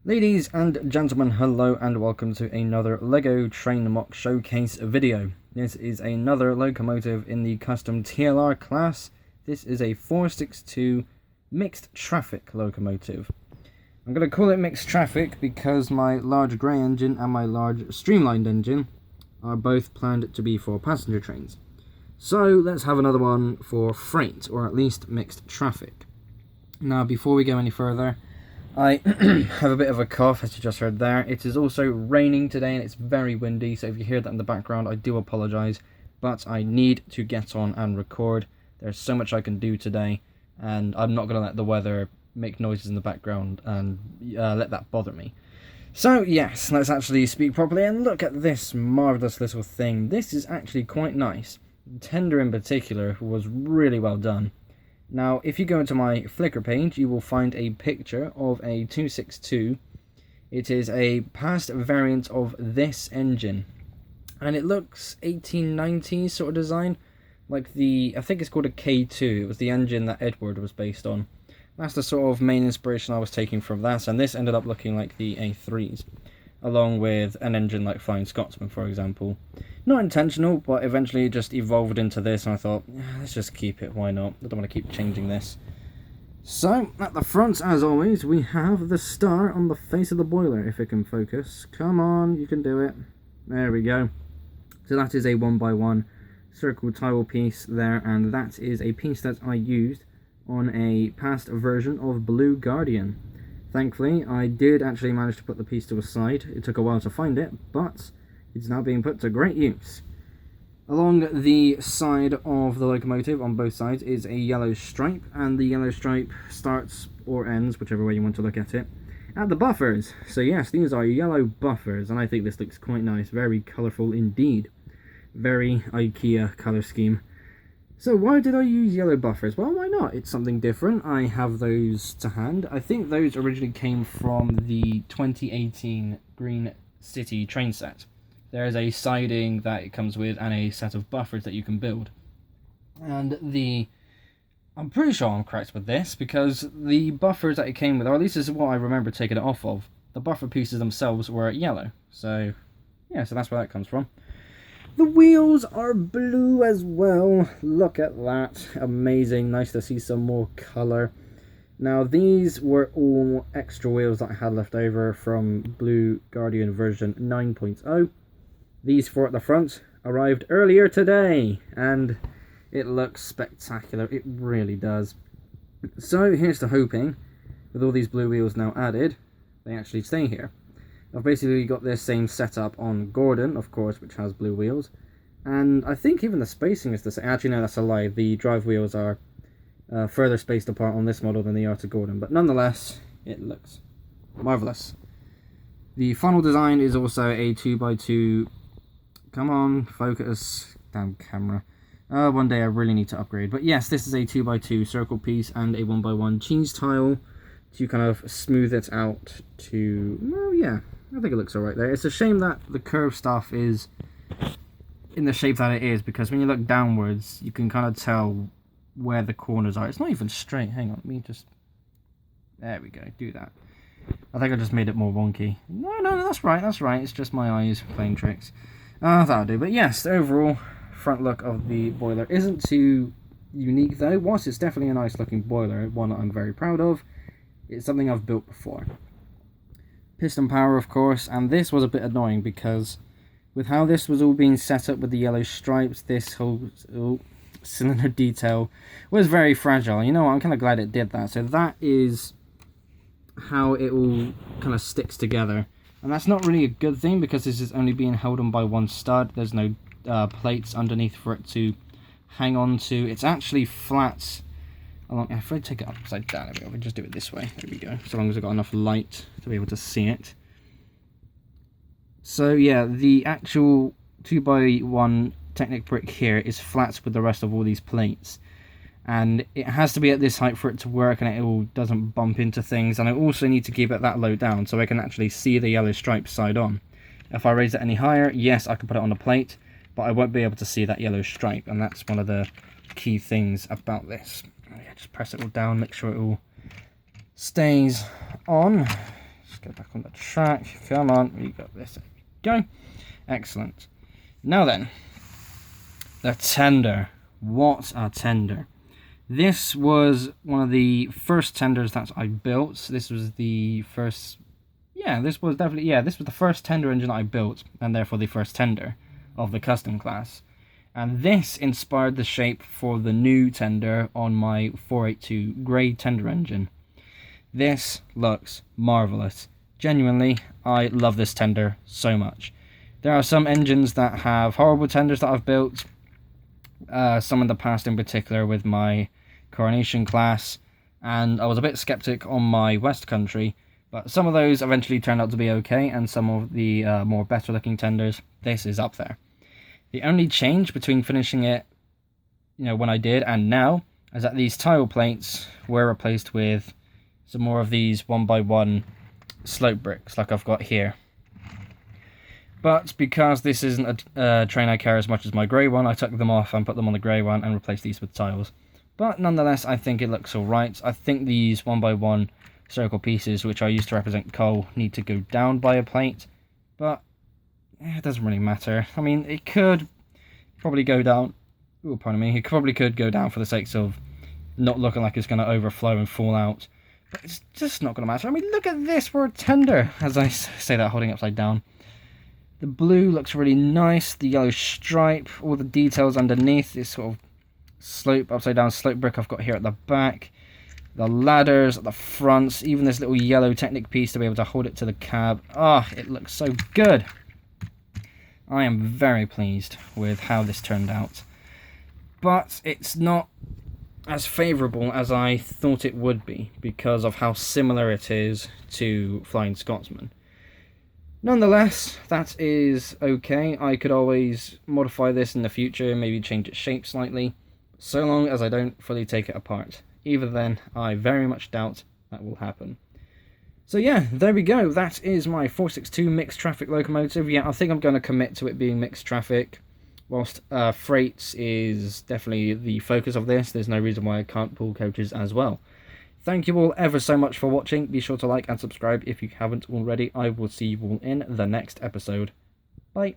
Ladies and gentlemen, hello and welcome to another LEGO Train MOC Showcase video. This is another locomotive in the custom TLR class. This is a 462 mixed traffic locomotive. I'm going to call it mixed traffic because my large grey engine and my large streamlined engine are both planned to be for passenger trains. So let's have another one for freight, or at least mixed traffic. Now before we go any further, I have a bit of a cough, as you just heard there. It is also raining today and it's very windy, so if you hear that in the background, I do apologise. But I need to get on and record. There's so much I can do today, and I'm not going to let the weather make noises in the background and let that bother me. So yes, let's actually speak properly and look at this marvellous little thing. This is actually quite nice. The tender in particular was really well done. Now, if you go into my Flickr page, you will find a picture of a 262. It is a past variant of this engine, and it looks 1890s sort of design, like I think it's called a K2. It was the engine that Edward was based on. That's the sort of main inspiration I was taking from that, and this ended up looking like the A3s, along with an engine like Flying Scotsman, for example. Not intentional, but eventually it just evolved into this, and I thought, let's just keep it, why not? I don't want to keep changing this. So, at the front, as always, we have the star on the face of the boiler, if it can focus. Come on, you can do it. There we go. So that is a 1x1 circle tile piece there, and that is a piece that I used on a past version of Blue Guardian. Thankfully, I did actually manage to put the piece to a side. It took a while to find it, but it's now being put to great use. Along the side of the locomotive, on both sides, is a yellow stripe, and the yellow stripe starts or ends, whichever way you want to look at it, at the buffers. So yes, these are yellow buffers, and I think this looks quite nice, very colourful indeed. Very IKEA colour scheme. So why did I use yellow buffers? Well, why not? It's something different. I have those to hand. I think those originally came from the 2018 Green City train set. There is a siding that it comes with and a set of buffers that you can build. And I'm pretty sure I'm correct with this, because the buffers that it came with, or at least this is what I remember taking it off of, the buffer pieces themselves were yellow. So yeah, so that's where that comes from. The wheels are blue as well. Look at that. Amazing. Nice to see some more colour. Now, these were all extra wheels that I had left over from Blue Guardian version 9.0. These four at the front arrived earlier today, and it looks spectacular. It really does. So, here's to hoping, with all these blue wheels now added, they actually stay here. I've basically got this same setup on Gordon, of course, which has blue wheels. And I think even the spacing is the same. Actually, no, that's a lie. The drive wheels are further spaced apart on this model than they are to Gordon. But nonetheless, it looks marvellous. The funnel design is also a 2x2... Come on, focus. Damn camera. One day I really need to upgrade. But yes, this is a 2x2 circle piece and a 1x1 cheese tile to kind of smooth it out to... Well, yeah. I think it looks alright there. It's a shame that the curved stuff is in the shape that it is, because when you look downwards, you can kind of tell where the corners are. It's not even straight. Hang on, let me just... There we go, do that. I think I just made it more wonky. No, that's right, It's just my eyes playing tricks. That'll do. But yes, the overall front look of the boiler isn't too unique, though. Whilst it's definitely a nice looking boiler, one that I'm very proud of, it's something I've built before. Piston power, of course, and this was a bit annoying because with how this was all being set up with the yellow stripes, this whole cylinder detail was very fragile. You know what, I'm kind of glad it did that. So that is how it all kind of sticks together. And that's not really a good thing, because this is only being held on by one stud. There's no plates underneath for it to hang on to. It's actually flat. If I take it upside down, there we go. We'll just do it this way. There we go. So long as I've got enough light to be able to see it. So yeah, the actual 2x1 Technic brick here is flat with the rest of all these plates. And it has to be at this height for it to work, and it all doesn't bump into things. And I also need to keep it that low down so I can actually see the yellow stripes side on. If I raise it any higher, yes, I can put it on a plate, but I won't be able to see that yellow stripe, and that's one of the key things about this. Just press it all down, make sure it all stays on. go back on the track. Come on, we got this. There we go. Excellent. Now then, the tender. What a tender. This was one of the first tenders that I built. This was the first... this was the first tender engine that I built, and therefore the first tender of the custom class. And this inspired the shape for the new tender on my 482 grey tender engine. This looks marvellous. Genuinely, I love this tender so much. There are some engines that have horrible tenders that I've built. Some in the past in particular with my Coronation class. And I was a bit skeptic on my West Country. But some of those eventually turned out to be okay. And some of the more better looking tenders, this is up there. The only change between finishing it, when I did and now, is that these tile plates were replaced with some more of these 1x1 slope bricks like I've got here. But because this isn't a train I care as much as my grey one, I took them off and put them on the grey one and replaced these with tiles. But nonetheless, I think it looks alright. I think these 1x1 circle pieces, which I used to represent coal, need to go down by a plate. But it doesn't really matter. I mean, it could probably go down. Oh, pardon me. It probably could go down for the sakes of not looking like it's going to overflow and fall out. But it's just not going to matter. I mean, look at this for a tender, as I say that holding upside down. The blue looks really nice. The yellow stripe, all the details underneath this sort of slope, upside down slope brick I've got here at the back. The ladders at the front, even this little yellow Technic piece to be able to hold it to the cab. It looks so good. I am very pleased with how this turned out. But it's not as favourable as I thought it would be because of how similar it is to Flying Scotsman. Nonetheless, that is okay. I could always modify this in the future, maybe change its shape slightly, so long as I don't fully take it apart. Even then, I very much doubt that will happen. So yeah, there we go. That is my 462 mixed traffic locomotive. Yeah, I think I'm going to commit to it being mixed traffic. Whilst freight is definitely the focus of this, there's no reason why I can't pull coaches as well. Thank you all ever so much for watching. Be sure to like and subscribe if you haven't already. I will see you all in the next episode. Bye.